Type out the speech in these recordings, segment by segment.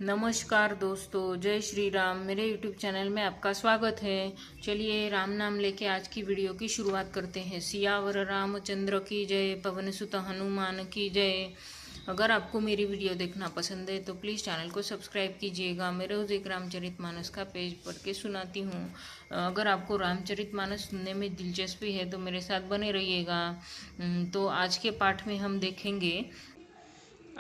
नमस्कार दोस्तों, जय श्री राम। मेरे यूट्यूब चैनल में आपका स्वागत है। चलिए राम नाम लेके आज की वीडियो की शुरुआत करते हैं। सियावर रामचंद्र की जय, पवन सुत हनुमान की जय। अगर आपको मेरी वीडियो देखना पसंद है तो प्लीज़ चैनल को सब्सक्राइब कीजिएगा। मैं रोज़ एक रामचरितमानस का पेज पढ़ के सुनाती हूँ। अगर आपको रामचरितमानस सुनने में दिलचस्पी है तो मेरे साथ बने रहिएगा। तो आज के पाठ में हम देखेंगे,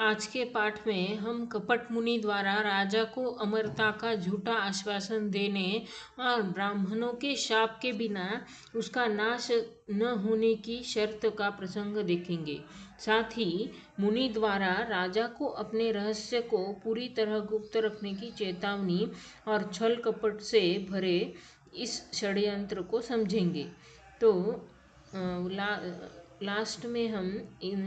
आज के पाठ में हम कपट मुनि द्वारा राजा को अमरता का झूठा आश्वासन देने और ब्राह्मणों के शाप के बिना उसका नाश न होने की शर्त का प्रसंग देखेंगे। साथ ही मुनि द्वारा राजा को अपने रहस्य को पूरी तरह गुप्त रखने की चेतावनी और छल कपट से भरे इस षड्यंत्र को समझेंगे। तो लास्ट में हम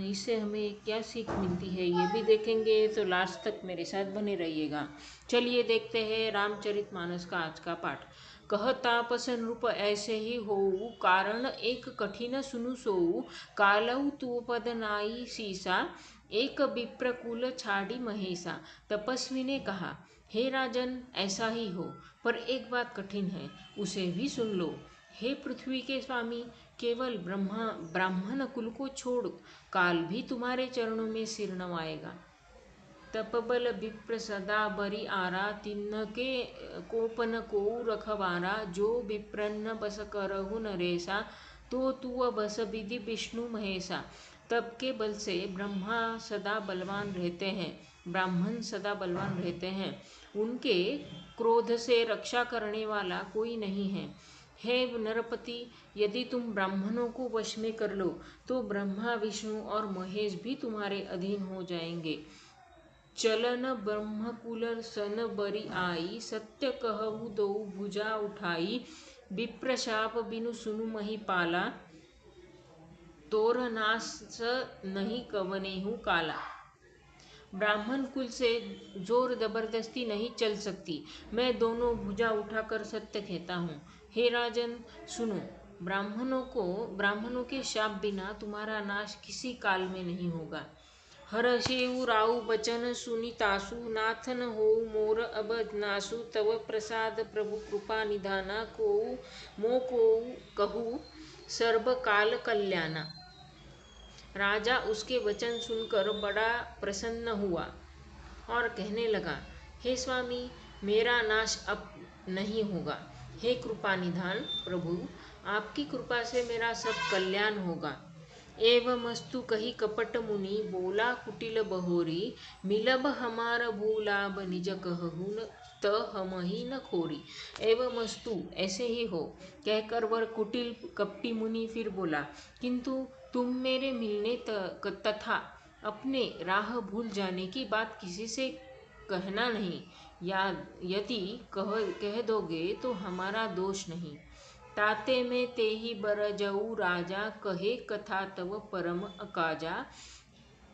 इससे हमें क्या सीख मिलती है ये भी देखेंगे, तो लास्ट तक मेरे साथ बने रहिएगा। चलिए देखते हैं रामचरितमानस का आज का पाठ। कह तापसन रूप ऐसे ही होऊ, कारण एक कठिन सुनु सोऊ, कालऊ तू पद नाई सीसा, एक विप्रकुल छाड़ी महेशा। तपस्वी ने कहा, हे राजन, ऐसा ही हो, पर एक बात कठिन है, उसे भी सुन लो। हे पृथ्वी के स्वामी, केवल ब्राह्मण कुल को छोड़ काल भी तुम्हारे चरणों में सिर नवाएगा। तपबल विप्र सदा बरी आरा, तिन्न के कोपन को रखवारा, जो विप्रन्न बस करहु नरेसा, तो तू बस विधि विष्णु महेशा। तप के बल से ब्राह्मण सदा बलवान रहते हैं। उनके क्रोध से रक्षा करने वाला कोई नहीं है। हे नरपति, यदि तुम ब्राह्मणों को वश में कर लो तो ब्रह्मा विष्णु और महेश भी तुम्हारे अधीन हो जाएंगे। चलन ब्रह्मकुल सन बरी आई, सत्य कहु दो भुजा उठाई, विप्रशाप बिनु सुनु महिपाला, तोर नाश नहीं कवनेहु काला। ब्राह्मण कुल से जोर जबरदस्ती नहीं चल सकती। मैं दोनों भुजा उठाकर सत्य कहता हूँ। हे राजन सुनो, ब्राह्मणों के शाप बिना तुम्हारा नाश किसी काल में नहीं होगा। हर्षेउ राउ बचन सुनितासु, नाथन हो मोर अब नासु, तव प्रसाद प्रभु कृपा निधाना, को मो को कहू सर्व काल कल्याणा। राजा उसके वचन सुनकर बड़ा प्रसन्न हुआ और कहने लगा, हे स्वामी, मेरा नाश अब नहीं होगा। हे कृपा निधान प्रभु, आपकी कृपा से मेरा सब कल्याण होगा। एवमस्तु कही कपट मुनि, बोला कुटिल बहोरी, मिलब हमार भूलाभ निज कहून, त हमहि न खोरी। एवमस्तु ऐसे ही हो कहकर वह कुटिल कपटी मुनि फिर बोला, किंतु तुम मेरे मिलने तथा अपने राह भूल जाने की बात किसी से कहना नहीं, या यदि कह दोगे तो हमारा दोष नहीं। ताते में ते ही बर जऊ राजा, कहे कथा तव परम अकाजा,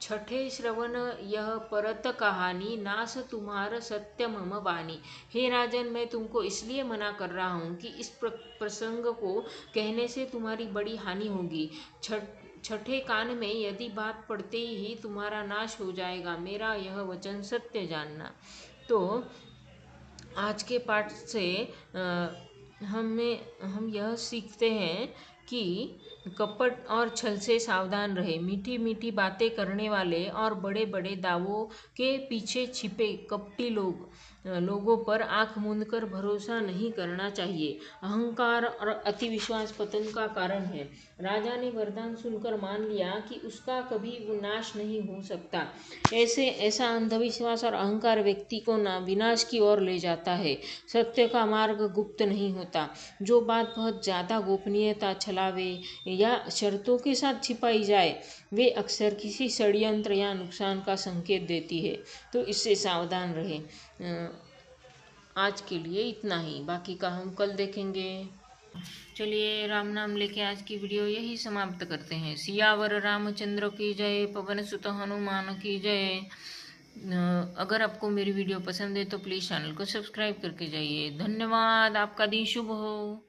छठे श्रवण यह परत कहानी, नाश तुम्हार सत्य मम वाणी। हे राजन, मैं तुमको इसलिए मना कर रहा हूँ कि इस प्रसंग को कहने से तुम्हारी बड़ी हानि होगी। छठे कान में यदि बात पड़ते ही तुम्हारा नाश हो जाएगा। मेरा यह वचन सत्य जानना। तो आज के पाठ से हम यह सीखते हैं कि कपट और छल से सावधान रहे। मीठी मीठी बातें करने वाले और बड़े बड़े दावों के पीछे छिपे कपटी लोगों पर आंख मूंदकर भरोसा नहीं करना चाहिए। अहंकार और अति विश्वास पतन का कारण है। राजा ने वरदान सुनकर मान लिया कि उसका कभी विनाश नहीं हो सकता। ऐसा अंधविश्वास और अहंकार व्यक्ति को विनाश की ओर ले जाता है। सत्य का मार्ग गुप्त नहीं होता। जो बात बहुत ज़्यादा गोपनीयता छलावे या शर्तों के साथ छिपाई जाए, वे अक्सर किसी षड्यंत्र या नुकसान का संकेत देती है। तो इससे सावधान रहें। आज के लिए इतना ही, बाकी का हम कल देखेंगे। चलिए राम नाम लेके आज की वीडियो यही समाप्त करते हैं। सियावर रामचंद्र की जय, पवन सुत हनुमान की जय। अगर आपको मेरी वीडियो पसंद है तो प्लीज़ चैनल को सब्सक्राइब करके जाइए। धन्यवाद। आपका दिन शुभ हो।